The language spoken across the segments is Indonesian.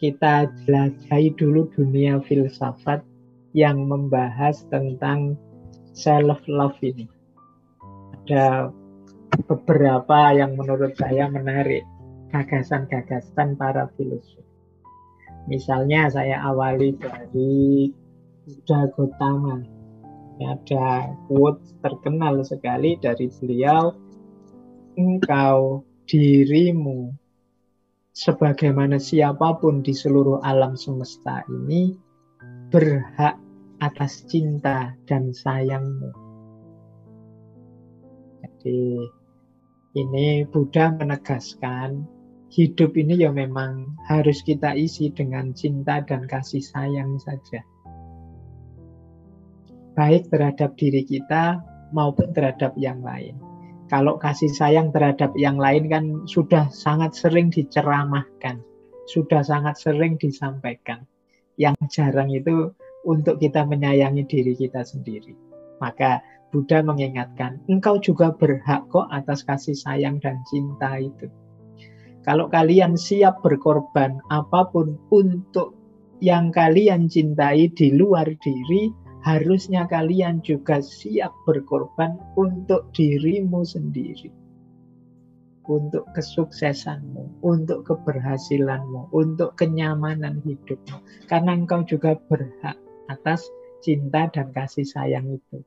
kita jelajahi dulu dunia filsafat yang membahas tentang self-love ini. Ada beberapa yang menurut saya menarik, gagasan-gagasan para filosof. Misalnya saya awali dari Buddha Gautama. Ada quote terkenal sekali dari beliau, engkau, dirimu, sebagaimana siapapun di seluruh alam semesta ini berhak atas cinta dan sayangmu. Jadi ini Buddha menegaskan hidup ini ya memang harus kita isi dengan cinta dan kasih sayang saja. Baik terhadap diri kita maupun terhadap yang lain. Kalau kasih sayang terhadap yang lain kan sudah sangat sering diceramahkan, sudah sangat sering disampaikan. Yang jarang itu untuk kita menyayangi diri kita sendiri. Maka Buddha mengingatkan, engkau juga berhak kok atas kasih sayang dan cinta itu. Kalau kalian siap berkorban apapun untuk yang kalian cintai di luar diri, harusnya kalian juga siap berkorban untuk dirimu sendiri. Untuk kesuksesanmu, untuk keberhasilanmu, untuk kenyamanan hidupmu. Karena engkau juga berhak atas cinta dan kasih sayang itu.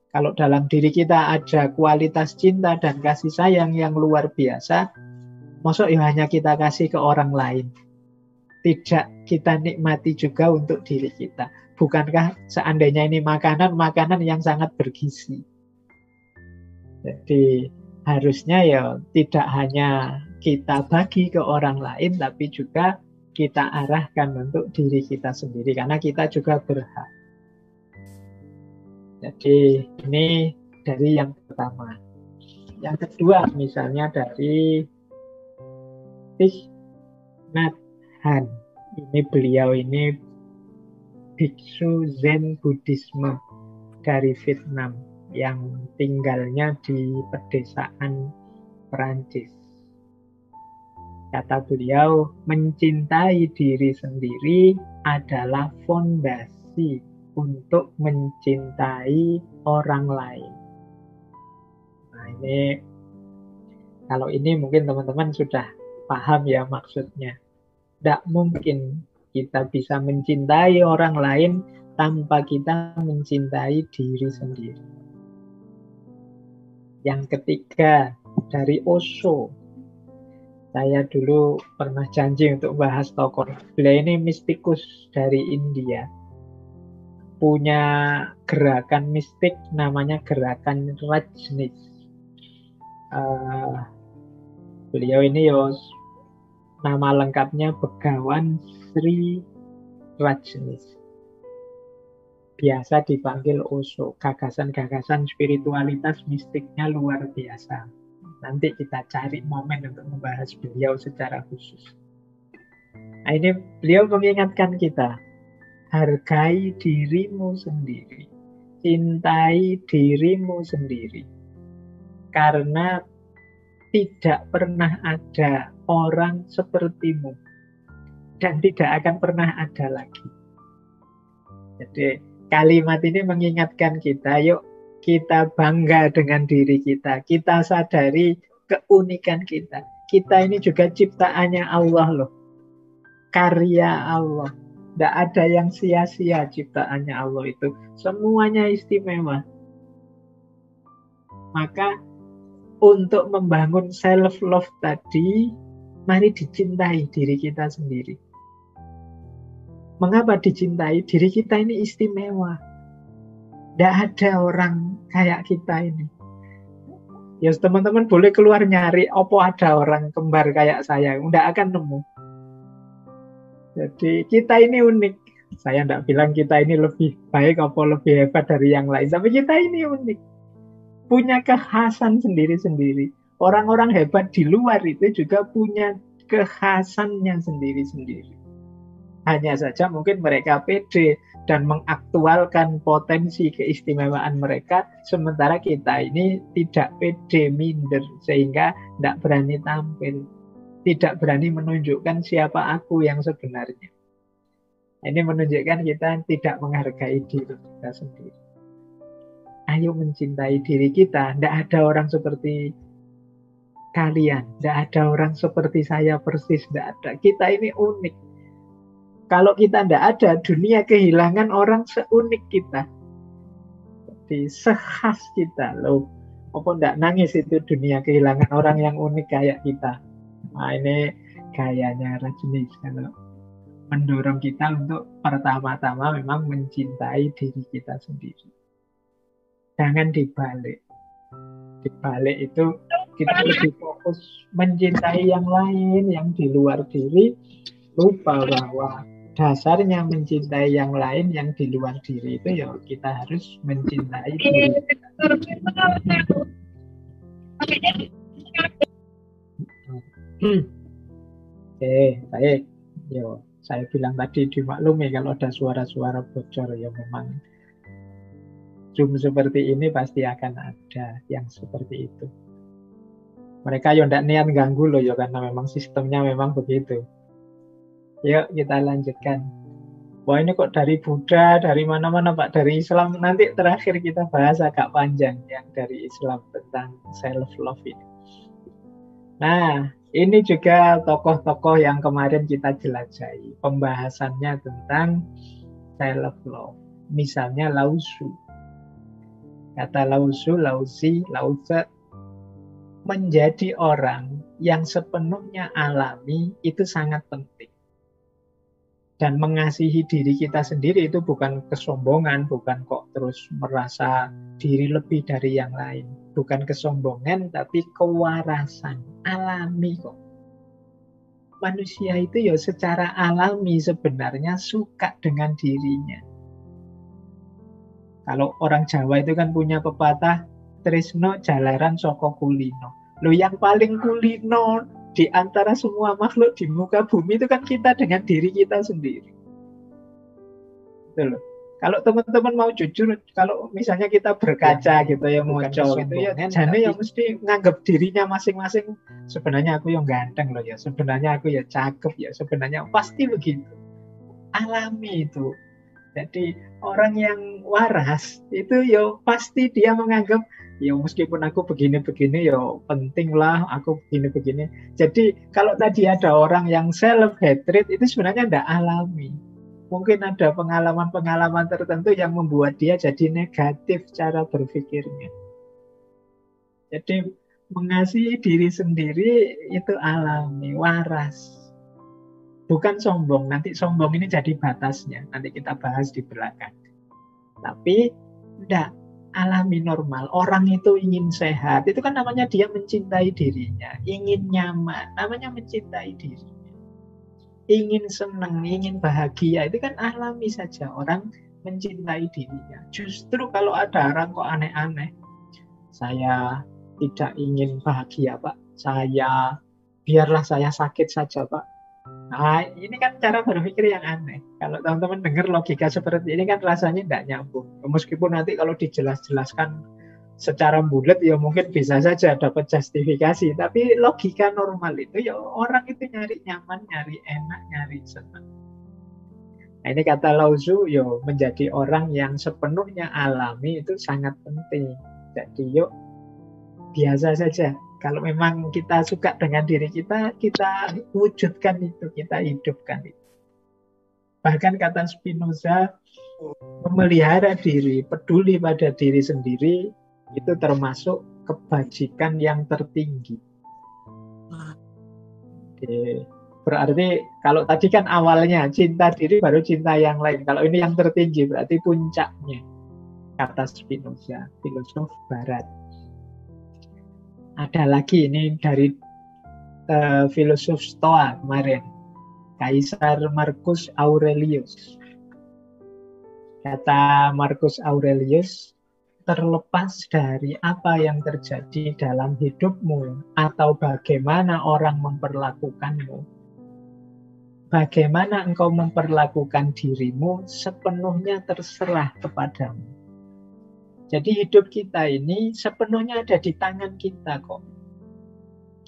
Kalau dalam diri kita ada kualitas cinta dan kasih sayang yang luar biasa, masa ya hanya kita kasih ke orang lain. Tidak kita nikmati juga untuk diri kita. Bukankah seandainya ini makanan yang sangat bergizi? Jadi harusnya ya tidak hanya kita bagi ke orang lain, tapi juga kita arahkan untuk diri kita sendiri, karena kita juga berhak. Jadi ini dari yang pertama. Yang kedua misalnya dari Thich Nhat Hanh. Beliau ini biksu Zen Buddhisme dari Vietnam yang tinggalnya di pedesaan Perancis. Kata beliau, mencintai diri sendiri adalah fondasi untuk mencintai orang lain. Nah ini, kalau ini mungkin teman-teman sudah paham ya maksudnya. Tidak mungkin kita bisa mencintai orang lain tanpa kita mencintai diri sendiri. Yang ketiga, dari Osho. Saya dulu pernah janji untuk bahas tokoh. Beliau ini mistikus dari India. Punya gerakan mistik namanya gerakan Rajneesh. Beliau ini nama lengkapnya Begawan Sri Rajneesh. Biasa dipanggil Osho. Gagasan-gagasan spiritualitas mistiknya luar biasa. Nanti kita cari momen untuk membahas beliau secara khusus. Nah ini beliau mengingatkan kita, hargai dirimu sendiri, cintai dirimu sendiri. Karena tidak pernah ada orang sepertimu dan tidak akan pernah ada lagi. Jadi kalimat ini mengingatkan kita, yuk kita bangga dengan diri kita. Kita sadari keunikan kita. Kita ini juga ciptaannya Allah loh. Karya Allah. Tidak ada yang sia-sia ciptaannya Allah itu. Semuanya istimewa. Maka untuk membangun self-love tadi, mari dicintai diri kita sendiri. Mengapa dicintai? Diri kita ini istimewa. Tidak ada orang kayak kita ini. Ya teman-teman boleh keluar nyari, opo ada orang kembar kayak saya. Tidak akan nemu. Jadi kita ini unik. Saya tidak bilang kita ini lebih baik atau lebih hebat dari yang lain. Tapi kita ini unik. Punya kekhasan sendiri-sendiri. Orang-orang hebat di luar itu juga punya kekhasannya sendiri-sendiri. Hanya saja mungkin mereka pede dan mengaktualkan potensi keistimewaan mereka, sementara kita ini tidak pede, minder, sehingga tidak berani tampil. tidak berani menunjukkan siapa aku yang sebenarnya. Ini menunjukkan kita tidak menghargai diri kita sendiri. Ayo mencintai diri kita. Tidak ada orang seperti kalian. Tidak ada orang seperti saya persis. Tidak ada. Kita ini unik. Kalau kita tidak ada, dunia kehilangan orang seunik kita. Jadi sekhas kita. Loh, apa tidak nangis itu dunia kehilangan orang yang unik kayak kita. Nah, ini gayanya Rajneesh. Kalau mendorong kita untuk pertama-tama memang mencintai diri kita sendiri. Jangan dibalik. Dibalik itu kita lebih fokus mencintai yang lain, yang di luar diri, lupa bahwa dasarnya mencintai yang lain, yang di luar diri itu ya kita harus mencintai diri. Oke, baik. Yo, saya bilang tadi dimaklumi kalau ada suara-suara bocor, ya memang Zoom seperti ini pasti akan ada yang seperti itu. Mereka ya tidak niat ganggu loh ya, karena memang sistemnya memang begitu. Yuk kita lanjutkan. Wah ini kok dari Buddha, dari mana-mana Pak, dari Islam. Nanti terakhir kita bahas agak panjang yang dari Islam tentang self-love ini. Nah, ini juga tokoh-tokoh yang kemarin kita jelajahi. Pembahasannya tentang self-love. Misalnya Lao Tzu. Kata Lao Tzu, Lao Tzu, Lao Tzu, menjadi orang yang sepenuhnya alami itu sangat penting. Dan mengasihi diri kita sendiri itu bukan kesombongan, bukan kok terus merasa diri lebih dari yang lain. Bukan kesombongan, tapi kewarasan. Alami kok. Manusia itu ya secara alami sebenarnya suka dengan dirinya. Kalau orang Jawa itu kan punya pepatah, tresno jalaran saka kulino. Loh yang paling kulino di antara semua makhluk di muka bumi itu kan kita dengan diri kita sendiri. Itu loh. Kalau teman-teman mau jujur, kalau misalnya kita berkaca gitu ya, ngocok gitu ya, jane ya mesti nganggap dirinya masing-masing. Sebenarnya aku yang ganteng loh ya, sebenarnya aku ya cakep ya, sebenarnya pasti begitu. Alami itu. Jadi orang yang waras itu ya pasti dia menganggap ya meskipun aku begini-begini ya penting lah aku begini-begini. Jadi kalau tadi ada orang yang self-hatred itu sebenarnya tidak alami. Mungkin ada pengalaman-pengalaman tertentu yang membuat dia jadi negatif cara berpikirnya. Jadi mengasihi diri sendiri itu alami, waras. Bukan sombong, nanti sombong ini jadi batasnya. Nanti kita bahas di belakang. Tapi enggak, alami normal. Orang itu ingin sehat, itu kan namanya dia mencintai dirinya. Ingin nyaman, namanya mencintai dirinya. Ingin senang, ingin bahagia, itu kan alami saja. Orang mencintai dirinya. Justru kalau ada orang kok aneh-aneh, saya tidak ingin bahagia Pak, biarlah saya sakit saja Pak. Nah, ini kan cara berpikir yang aneh. Kalau teman-teman dengar logika seperti ini kan rasanya tidak nyambung. Meskipun nanti kalau dijelaskan secara bulat ya mungkin bisa saja dapat justifikasi. Tapi logika normal itu ya orang itu nyari nyaman, nyari enak, nyari senang. Nah, ini kata Lao Tzu, ya menjadi orang yang sepenuhnya alami itu sangat penting. Jadi yuk biasa saja. Kalau memang kita suka dengan diri kita, kita wujudkan itu, kita hidupkan itu. Bahkan kata Spinoza, memelihara diri, peduli pada diri sendiri, itu termasuk kebajikan yang tertinggi. Oke. Berarti kalau tadi kan awalnya cinta diri baru cinta yang lain. Kalau ini yang tertinggi berarti puncaknya. Kata Spinoza, filosof barat. Ada lagi ini dari filosof Stoa kemarin, Kaisar Marcus Aurelius. Kata Marcus Aurelius, terlepas dari apa yang terjadi dalam hidupmu atau bagaimana orang memperlakukanmu, bagaimana engkau memperlakukan dirimu sepenuhnya terserah kepadamu. Jadi hidup kita ini sepenuhnya ada di tangan kita kok.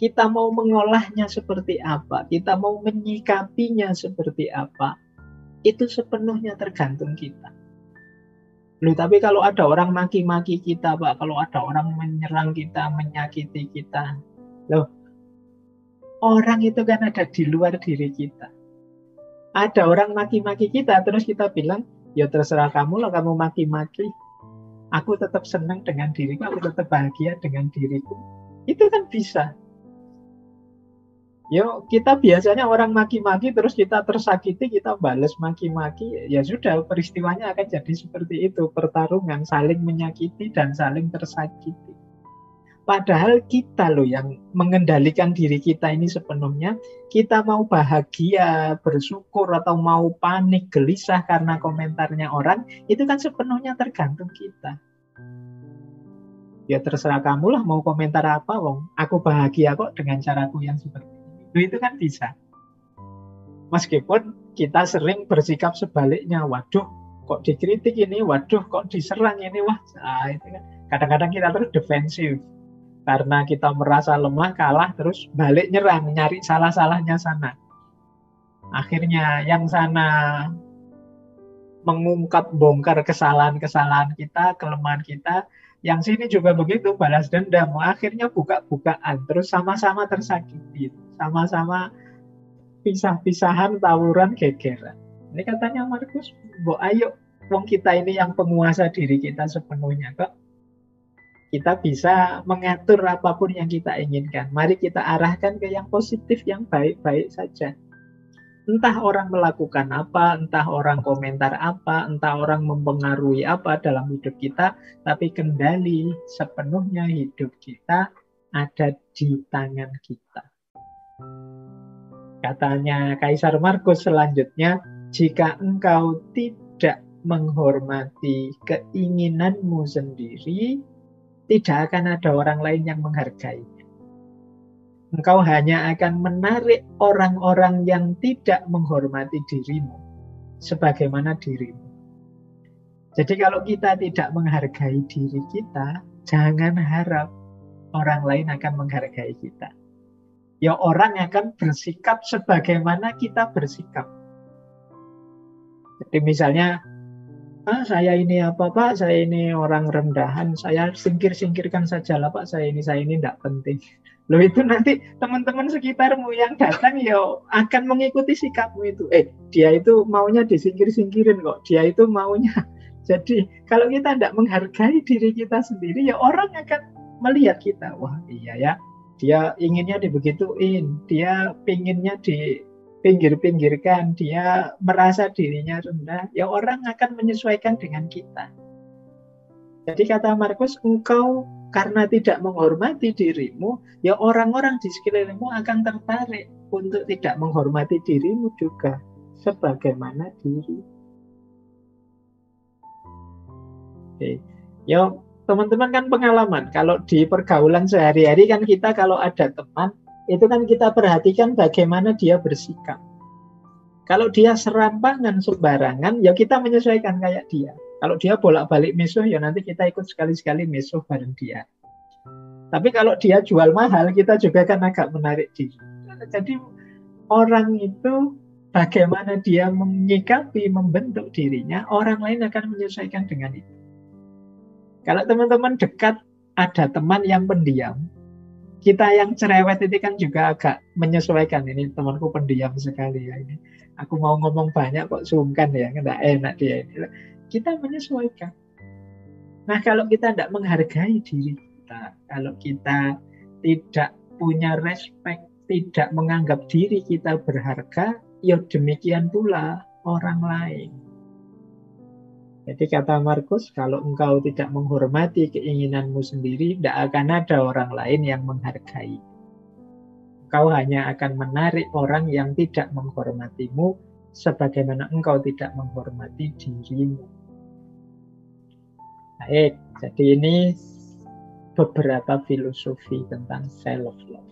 Kita mau mengolahnya seperti apa, kita mau menyikapinya seperti apa, itu sepenuhnya tergantung kita. Loh, tapi kalau ada orang maki-maki kita, Pak, kalau ada orang menyerang kita, menyakiti kita, loh, orang itu kan ada di luar diri kita. Ada orang maki-maki kita, terus kita bilang, ya terserah kamu lah, kamu maki-maki. Aku tetap senang dengan diriku, aku tetap bahagia dengan diriku. Itu kan bisa. Yo, kita biasanya orang maki-maki terus kita tersakiti, kita balas maki-maki, ya sudah, peristiwanya akan jadi seperti itu, pertarungan saling menyakiti dan saling tersakiti. Padahal kita loh yang mengendalikan diri kita ini sepenuhnya. Kita mau bahagia, bersyukur, atau mau panik, gelisah karena komentarnya orang, itu kan sepenuhnya tergantung kita. Ya terserah kamu lah mau komentar apa, wong. Aku bahagia kok dengan caraku yang seperti ini. Itu kan bisa. Meskipun kita sering bersikap sebaliknya. Waduh, kok dikritik ini, waduh, kok diserang ini, wah, itu kan. Kadang-kadang kita terus defensif. Karena kita merasa lemah, kalah, terus balik nyerang, nyari salah-salahnya sana. Akhirnya yang sana mengungkap, bongkar kesalahan-kesalahan kita, kelemahan kita. Yang sini juga begitu, balas dendam. Akhirnya buka-bukaan, terus sama-sama tersakiti. Sama-sama pisah-pisahan, tawuran, gegeran. Ini katanya Markus, ayo, wong kita ini yang penguasa diri kita sepenuhnya kok. Kita bisa mengatur apapun yang kita inginkan. Mari kita arahkan ke yang positif, yang baik-baik saja. Entah orang melakukan apa, entah orang komentar apa, entah orang mempengaruhi apa dalam hidup kita, tapi kendali sepenuhnya hidup kita ada di tangan kita. Katanya Kaisar Markus selanjutnya, jika engkau tidak menghormati keinginanmu sendiri, tidak akan ada orang lain yang menghargainya. Engkau hanya akan menarik orang-orang yang tidak menghormati dirimu sebagaimana dirimu. Jadi kalau kita tidak menghargai diri kita, jangan harap orang lain akan menghargai kita. Ya orang akan bersikap sebagaimana kita bersikap. Jadi misalnya, saya ini apa Pak, saya ini orang rendahan, saya singkir-singkirkan saja lah Pak, saya ini tidak penting. Loh itu nanti teman-teman sekitarmu yang datang ya akan mengikuti sikapmu itu. Dia itu maunya disingkir-singkirin kok, dia itu maunya. Jadi kalau kita tidak menghargai diri kita sendiri, ya orang akan melihat kita, wah iya ya, dia inginnya dibegituin, dia pinginnya di pinggir-pinggirkan, dia merasa dirinya rendah, ya orang akan menyesuaikan dengan kita. Jadi kata Markus, engkau karena tidak menghormati dirimu, ya orang-orang di sekelilingmu akan tertarik untuk tidak menghormati dirimu juga, sebagaimana diri. Oke. Ya teman-teman kan pengalaman, kalau di pergaulan sehari-hari kan kita kalau ada teman, itu kan kita perhatikan bagaimana dia bersikap. Kalau dia serampangan sembarangan, ya kita menyesuaikan kayak dia. Kalau dia bolak-balik misuh, ya nanti kita ikut sekali-sekali misuh bareng dia. Tapi kalau dia jual mahal, kita juga kan agak menarik diri. Jadi orang itu bagaimana dia menyikapi, membentuk dirinya, orang lain akan menyesuaikan dengan itu. Kalau teman-teman dekat, ada teman yang pendiam, kita yang cerewet itu kan juga agak menyesuaikan. Ini temanku pendiam sekali ya ini. Aku mau ngomong banyak kok sungkan ya, nggak enak dia ini. Kita menyesuaikan. Nah kalau kita tidak menghargai diri kita, kalau kita tidak punya respect, tidak menganggap diri kita berharga, ya demikian pula orang lain. Jadi kata Markus, kalau engkau tidak menghormati keinginanmu sendiri, tidak akan ada orang lain yang menghargai. Engkau hanya akan menarik orang yang tidak menghormatimu, sebagaimana engkau tidak menghormati dirimu. Baik, jadi ini beberapa filosofi tentang self-love.